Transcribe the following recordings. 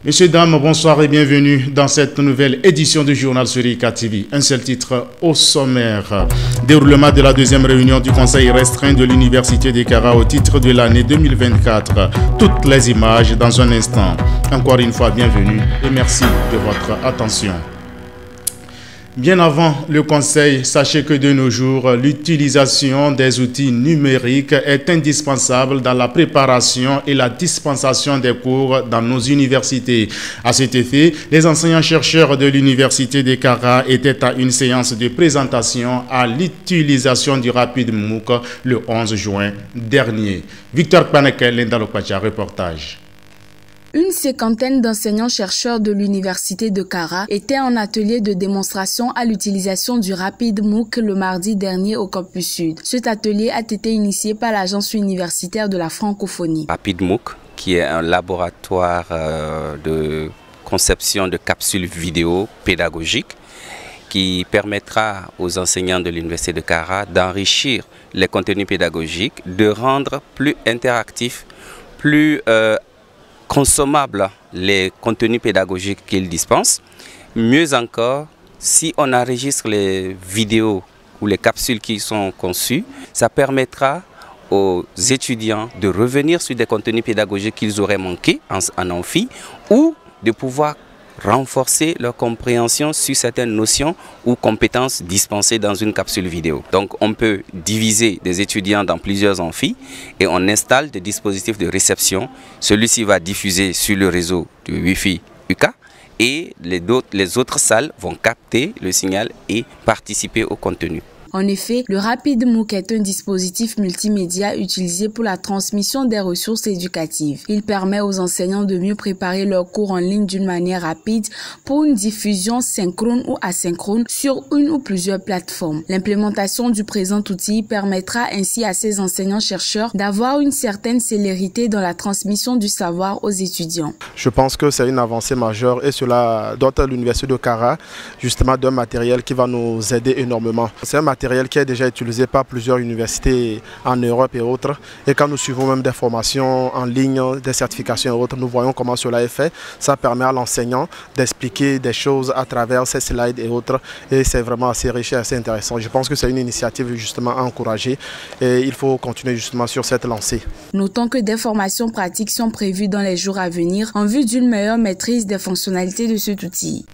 Messieurs, dames, bonsoir et bienvenue dans cette nouvelle édition du journal sur IK TV. Un seul titre au sommaire. Déroulement de la deuxième réunion du Conseil restreint de l'Université de Kara au titre de l'année 2024. Toutes les images dans un instant. Encore une fois, bienvenue et merci de votre attention. Bien avant le Conseil, sachez que de nos jours, l'utilisation des outils numériques est indispensable dans la préparation et la dispensation des cours dans nos universités. À cet effet, les enseignants-chercheurs de l'Université de Kara étaient à une séance de présentation à l'utilisation du rapide MOOC le 11 juin dernier. Victor Paneke, Linda Lokwacha, reportage. Une cinquantaine d'enseignants-chercheurs de l'Université de Kara étaient en atelier de démonstration à l'utilisation du rapide MOOC le mardi dernier au campus sud. Cet atelier a été initié par l'Agence universitaire de la francophonie. Rapide MOOC, qui est un laboratoire de conception de capsules vidéo pédagogiques qui permettra aux enseignants de l'Université de Kara d'enrichir les contenus pédagogiques, de rendre plus interactifs, plus consommables les contenus pédagogiques qu'ils dispensent. Mieux encore, si on enregistre les vidéos ou les capsules qui sont conçues, ça permettra aux étudiants de revenir sur des contenus pédagogiques qu'ils auraient manqués en amphi ou de pouvoir renforcer leur compréhension sur certaines notions ou compétences dispensées dans une capsule vidéo. Donc on peut diviser des étudiants dans plusieurs amphis et on installe des dispositifs de réception. Celui-ci va diffuser sur le réseau du Wi-Fi UK et les autres salles vont capter le signal et participer au contenu. En effet, le rapide MOOC est un dispositif multimédia utilisé pour la transmission des ressources éducatives. Il permet aux enseignants de mieux préparer leurs cours en ligne d'une manière rapide pour une diffusion synchrone ou asynchrone sur une ou plusieurs plateformes. L'implémentation du présent outil permettra ainsi à ces enseignants-chercheurs d'avoir une certaine célérité dans la transmission du savoir aux étudiants. Je pense que c'est une avancée majeure et cela dote l'Université de Kara justement d'un matériel qui va nous aider énormément. C'est un matériel qui est déjà utilisé par plusieurs universités en Europe et autres. Et quand nous suivons même des formations en ligne, des certifications et autres, nous voyons comment cela est fait. Ça permet à l'enseignant d'expliquer des choses à travers ces slides et autres. Et c'est vraiment assez riche et assez intéressant. Je pense que c'est une initiative justement à encourager et il faut continuer justement sur cette lancée. Notons que des formations pratiques sont prévues dans les jours à venir en vue d'une meilleure maîtrise des fonctionnalités de cet outil.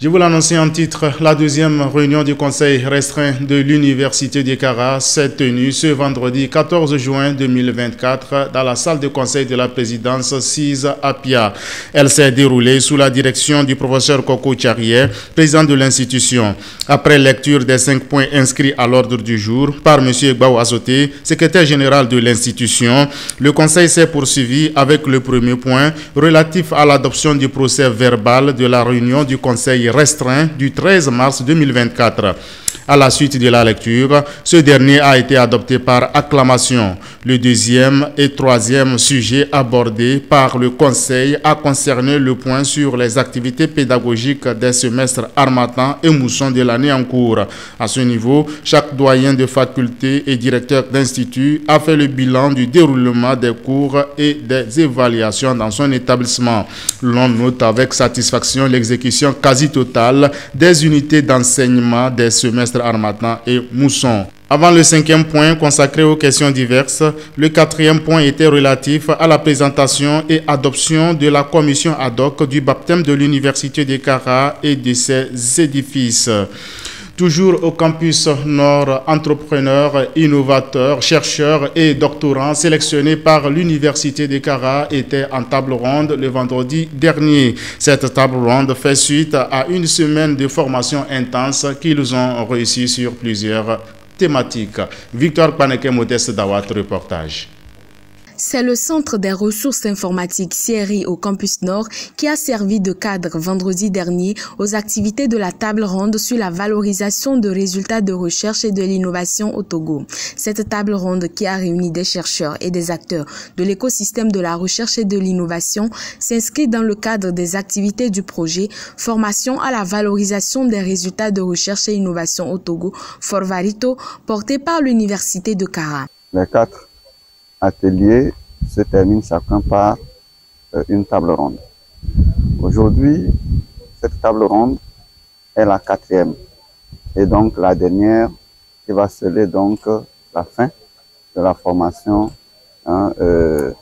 Je vous l'annonçais en titre, la deuxième réunion du Conseil restreint de l'Université de Kara s'est tenue ce vendredi 14 juin 2024 dans la salle de conseil de la présidence 6 Apia. Elle s'est déroulée sous la direction du professeur Koko Tcharier, président de l'institution. Après lecture des 5 points inscrits à l'ordre du jour par M. Egbaou Azoté, secrétaire général de l'institution, le Conseil s'est poursuivi avec le premier point relatif à l'adoption du procès verbal de la réunion du Conseil restreint du 13 mars 2024. À la suite de la lecture, ce dernier a été adopté par acclamation. Le deuxième et troisième sujet abordés par le Conseil a concerné le point sur les activités pédagogiques des semestres Harmattan et Mousson de l'année en cours. À ce niveau, chaque doyen de faculté et directeur d'institut a fait le bilan du déroulement des cours et des évaluations dans son établissement. L'on note avec satisfaction l'exécution quasi totale des unités d'enseignement des semestres Harmattan et Mousson. Avant le cinquième point consacré aux questions diverses, le quatrième point était relatif à la présentation et adoption de la commission ad hoc du baptême de l'Université de Kara et de ses édifices. Toujours au campus Nord, entrepreneurs, innovateurs, chercheurs et doctorants sélectionnés par l'Université de Kara étaient en table ronde le vendredi dernier. Cette table ronde fait suite à une semaine de formation intense qu'ils ont réussi sur plusieurs thématiques. Victor Paneke, Modeste Dawat, reportage. C'est le Centre des ressources informatiques CRI au campus Nord qui a servi de cadre vendredi dernier aux activités de la table ronde sur la valorisation de résultats de recherche et de l'innovation au Togo. Cette table ronde qui a réuni des chercheurs et des acteurs de l'écosystème de la recherche et de l'innovation s'inscrit dans le cadre des activités du projet Formation à la valorisation des résultats de recherche et innovation au Togo, Forvarito, porté par l'Université de Kara. Les 4 ateliers se terminent chacun par une table ronde. Aujourd'hui, cette table ronde est la 4e et donc la dernière qui va sceller donc la fin de la formation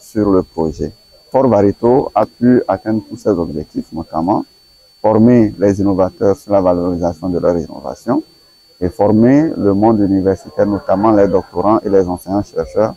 sur le projet. Fort Barreto a pu atteindre tous ses objectifs, notamment former les innovateurs sur la valorisation de leur innovation et former le monde universitaire, notamment les doctorants et les enseignants-chercheurs,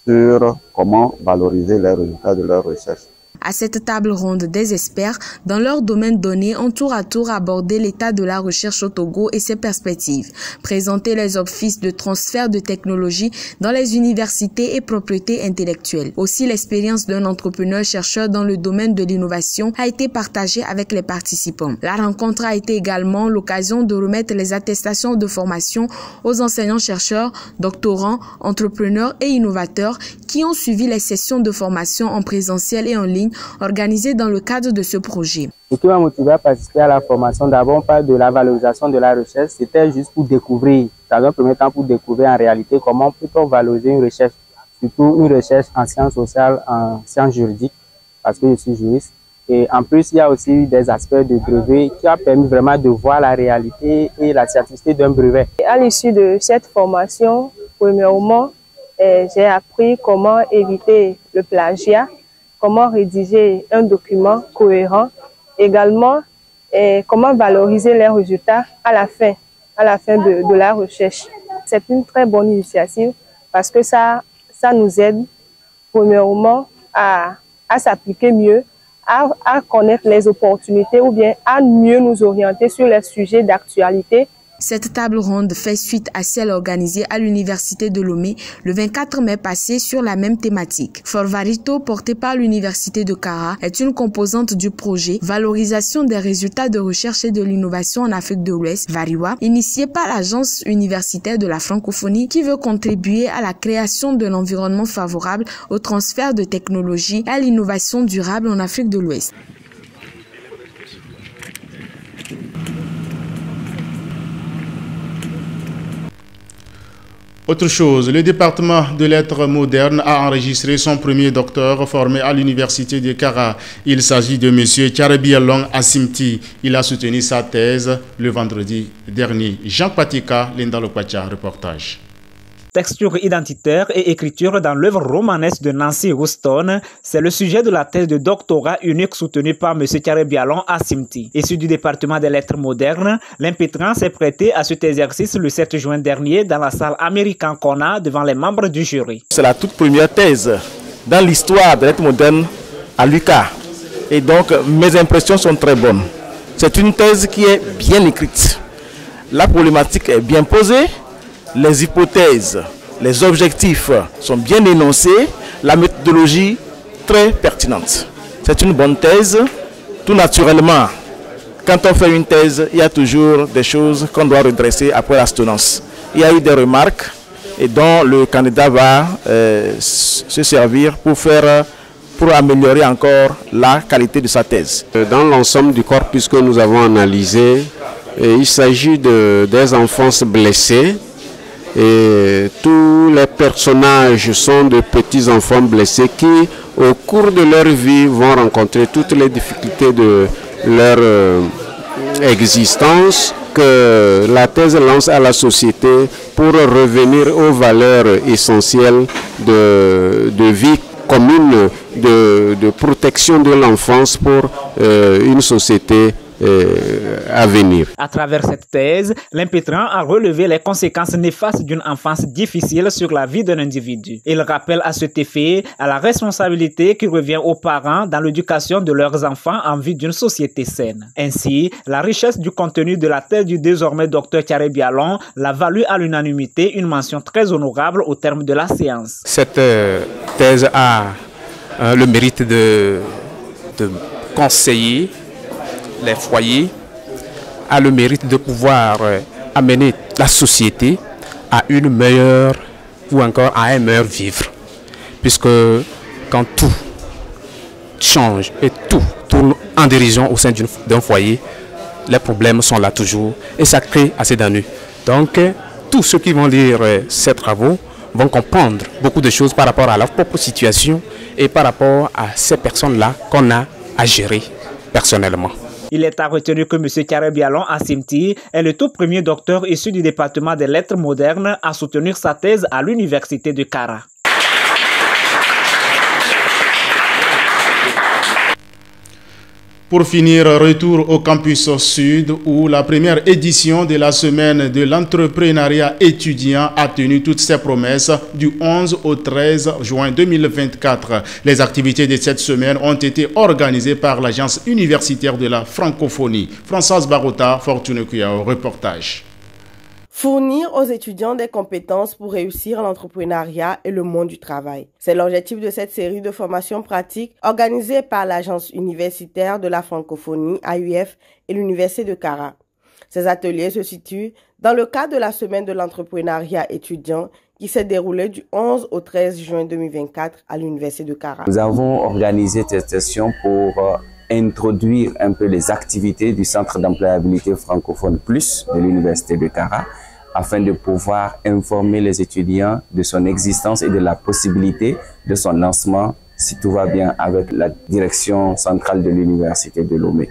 sur comment valoriser les résultats de leur recherche. À cette table ronde, des experts dans leur domaine donné ont tour à tour abordé l'état de la recherche au Togo et ses perspectives, présenter les offices de transfert de technologie dans les universités et propriétés intellectuelles. Aussi, l'expérience d'un entrepreneur-chercheur dans le domaine de l'innovation a été partagée avec les participants. La rencontre a été également l'occasion de remettre les attestations de formation aux enseignants-chercheurs, doctorants, entrepreneurs et innovateurs qui ont suivi les sessions de formation en présentiel et en ligne organisées dans le cadre de ce projet. Ce qui m'a motivé à participer à la formation, d'abord on parle de la valorisation de la recherche, c'était juste pour découvrir, dans un premier temps pour découvrir en réalité comment peut-on valoriser une recherche, surtout une recherche en sciences sociales, en sciences juridiques, parce que je suis juriste. Et en plus, il y a aussi des aspects de brevet qui ont permis vraiment de voir la réalité et la scientificité d'un brevet. Et à l'issue de cette formation, premièrement, j'ai appris comment éviter le plagiat, comment rédiger un document cohérent, également comment valoriser les résultats à la fin de la recherche. C'est une très bonne initiative parce que ça nous aide premièrement à s'appliquer mieux, à connaître les opportunités ou bien à mieux nous orienter sur les sujets d'actualité. Cette table ronde fait suite à celle organisée à l'Université de Lomé le 24 mai passé sur la même thématique. Fort Barreto, porté par l'Université de Kara, est une composante du projet Valorisation des résultats de recherche et de l'innovation en Afrique de l'Ouest, VARIWA, initié par l'Agence universitaire de la francophonie qui veut contribuer à la création d'un environnement favorable au transfert de technologies et à l'innovation durable en Afrique de l'Ouest. Autre chose, le département de lettres modernes a enregistré son premier docteur formé à l'université de Kara. Il s'agit de M. Tcharebialong Asimti. Il a soutenu sa thèse le vendredi dernier. Jean Patika, Linda Lokwacha, reportage. Texture identitaire et écriture dans l'œuvre romanesque de Nancy Houston, c'est le sujet de la thèse de doctorat unique soutenue par M. Tcharebialong Asimti. Issu du département des lettres modernes, l'impétrant s'est prêté à cet exercice le 7 juin dernier dans la salle American Kona devant les membres du jury. C'est la toute première thèse dans l'histoire des lettres modernes à l'UQA. Et donc mes impressions sont très bonnes. C'est une thèse qui est bien écrite. La problématique est bien posée. Les hypothèses, les objectifs sont bien énoncés, la méthodologie très pertinente. C'est une bonne thèse. Tout naturellement, quand on fait une thèse, il y a toujours des choses qu'on doit redresser après la soutenance. Il y a eu des remarques et dont le candidat va se servir pour améliorer encore la qualité de sa thèse. Dans l'ensemble du corpus que nous avons analysé, il s'agit des enfances blessés. Et tous les personnages sont de petits enfants blessés qui, au cours de leur vie, vont rencontrer toutes les difficultés de leur existence que la thèse lance à la société pour revenir aux valeurs essentielles de vie commune, de protection de l'enfance pour une société à venir. À travers cette thèse, l'impétrant a relevé les conséquences néfastes d'une enfance difficile sur la vie d'un individu. Il rappelle à cet effet à la responsabilité qui revient aux parents dans l'éducation de leurs enfants en vue d'une société saine. Ainsi, la richesse du contenu de la thèse du désormais docteur Tcharebialong l'a valu à l'unanimité une mention très honorable au terme de la séance. Cette thèse a le mérite de conseiller les foyers, a le mérite de pouvoir amener la société à une meilleure ou encore à un meilleur vivre. Puisque quand tout change et tout tourne en dérision au sein d'un foyer, les problèmes sont là toujours et ça crée assez d'ennuis. Donc tous ceux qui vont lire ces travaux vont comprendre beaucoup de choses par rapport à leur propre situation et par rapport à ces personnes-là qu'on a à gérer personnellement. Il est à retenir que M. Karebialon Asimti est le tout premier docteur issu du département des lettres modernes à soutenir sa thèse à l'université de Kara. Pour finir, retour au campus sud où la première édition de la semaine de l'entrepreneuriat étudiant a tenu toutes ses promesses du 11 au 13 juin 2024. Les activités de cette semaine ont été organisées par l'agence universitaire de la francophonie. Françoise Barota, Fortune Kuyao, reportage. Fournir aux étudiants des compétences pour réussir l'entrepreneuriat et le monde du travail. C'est l'objectif de cette série de formations pratiques organisée par l'Agence universitaire de la francophonie, AUF, et l'Université de Kara. Ces ateliers se situent dans le cadre de la semaine de l'entrepreneuriat étudiant qui s'est déroulée du 11 au 13 juin 2024 à l'Université de Kara. Nous avons organisé cette session pour introduire un peu les activités du Centre d'employabilité francophone plus de l'Université de Kara, afin de pouvoir informer les étudiants de son existence et de la possibilité de son lancement, si tout va bien, avec la direction centrale de l'Université de Lomé.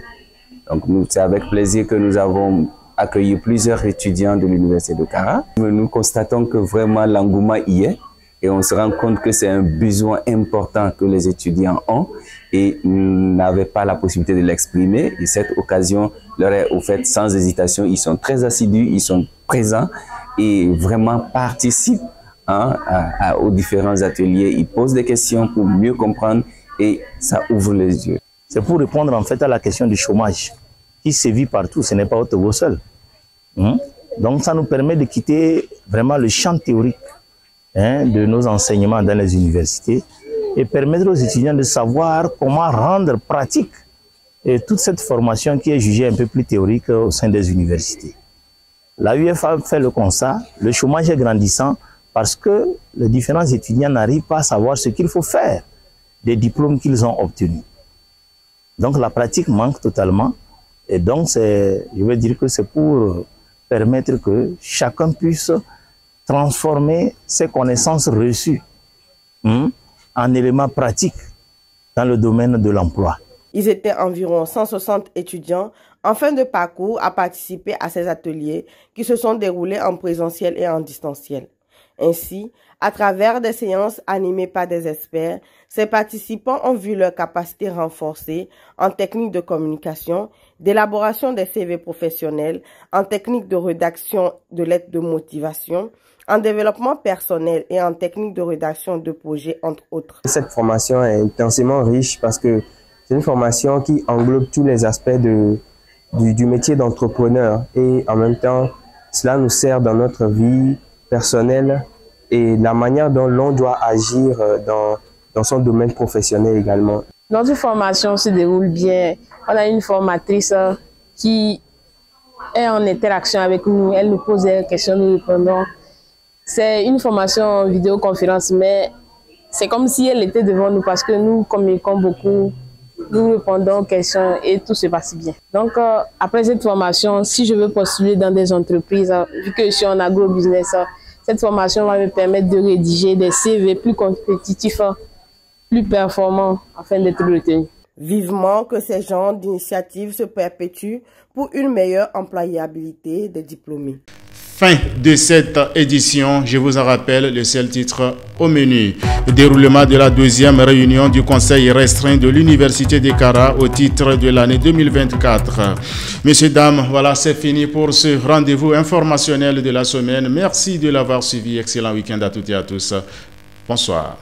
Donc, c'est avec plaisir que nous avons accueilli plusieurs étudiants de l'Université de Kara. Nous constatons que vraiment l'engouement y est et on se rend compte que c'est un besoin important que les étudiants ont et n'avaient pas la possibilité de l'exprimer. Et cette occasion leur est offerte sans hésitation. Ils sont très assidus, ils sont présents et vraiment participent aux différents ateliers. Ils posent des questions pour mieux comprendre et ça ouvre les yeux. C'est pour répondre en fait à la question du chômage qui sévit partout, ce n'est pas au Togo seul. Donc ça nous permet de quitter vraiment le champ théorique de nos enseignements dans les universités et permettre aux étudiants de savoir comment rendre pratique toute cette formation qui est jugée un peu plus théorique au sein des universités. L'AUF a fait le constat, le chômage est grandissant parce que les différents étudiants n'arrivent pas à savoir ce qu'il faut faire des diplômes qu'ils ont obtenus. Donc la pratique manque totalement et donc je veux dire que c'est pour permettre que chacun puisse transformer ses connaissances reçues en éléments pratiques dans le domaine de l'emploi. Ils étaient environ 160 étudiants en fin de parcours à participer à ces ateliers qui se sont déroulés en présentiel et en distanciel. Ainsi, à travers des séances animées par des experts, ces participants ont vu leurs capacités renforcées en technique de communication, d'élaboration des CV professionnels, en technique de rédaction de lettres de motivation, en développement personnel et en technique de rédaction de projets, entre autres. Cette formation est intensément riche parce que c'est une formation qui englobe tous les aspects du métier d'entrepreneur et en même temps, cela nous sert dans notre vie personnelle et la manière dont l'on doit agir dans son domaine professionnel également. Notre formation se déroule bien. On a une formatrice qui est en interaction avec nous. Elle nous pose des questions, nous répondons. C'est une formation en vidéoconférence, mais c'est comme si elle était devant nous parce que nous communiquons beaucoup, nous répondons aux questions et tout se passe bien. Donc, après cette formation, si je veux postuler dans des entreprises, vu que je suis en agrobusiness, cette formation va me permettre de rédiger des CV plus compétitifs, plus performants afin d'être retenu. Vivement que ces genres d'initiatives se perpétuent pour une meilleure employabilité des diplômés. Fin de cette édition, je vous en rappelle le seul titre au menu. Le déroulement de la deuxième réunion du Conseil restreint de l'Université de Kara au titre de l'année 2024. Messieurs, dames, voilà, c'est fini pour ce rendez-vous informationnel de la semaine. Merci de l'avoir suivi. Excellent week-end à toutes et à tous. Bonsoir.